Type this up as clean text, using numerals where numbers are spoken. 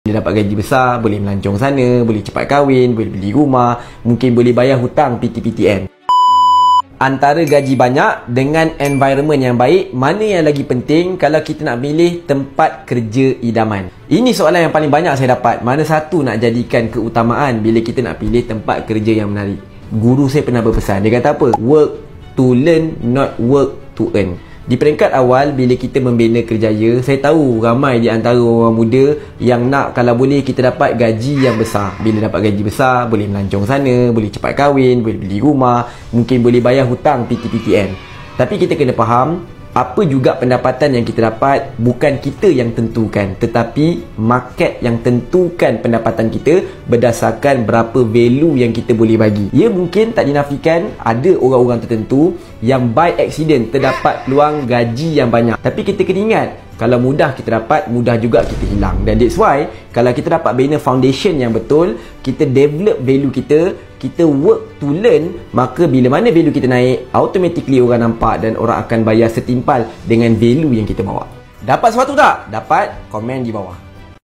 Dia dapat gaji besar, boleh melancong sana, boleh cepat kahwin, boleh beli rumah, mungkin boleh bayar hutang PTPTN. Antara gaji banyak dengan environment yang baik, mana yang lagi penting kalau kita nak pilih tempat kerja idaman? Ini soalan yang paling banyak saya dapat. Mana satu nak jadikan keutamaan bila kita nak pilih tempat kerja yang menarik? Guru saya pernah berpesan, dia kata apa? Work to learn, not work to earn. Di peringkat awal, bila kita membina kerjaya, saya tahu ramai di antara orang muda yang nak kalau boleh kita dapat gaji yang besar. Bila dapat gaji besar, boleh melancong sana, boleh cepat kahwin, boleh beli rumah, mungkin boleh bayar hutang PTPTN. Tapi kita kena faham, apa juga pendapatan yang kita dapat bukan kita yang tentukan, tetapi market yang tentukan pendapatan kita berdasarkan berapa value yang kita boleh bagi. Ia mungkin tak dinafikan ada orang-orang tertentu yang by accident terdapat peluang gaji yang banyak. Tapi kita kena ingat, kalau mudah kita dapat, mudah juga kita hilang. Dan that's why kalau kita dapat bina foundation yang betul, kita develop value kita work to learn, maka bila mana value kita naik, automatically orang nampak dan orang akan bayar setimpal dengan value yang kita bawa. Dapat sesuatu tak? Dapat? Komen di bawah.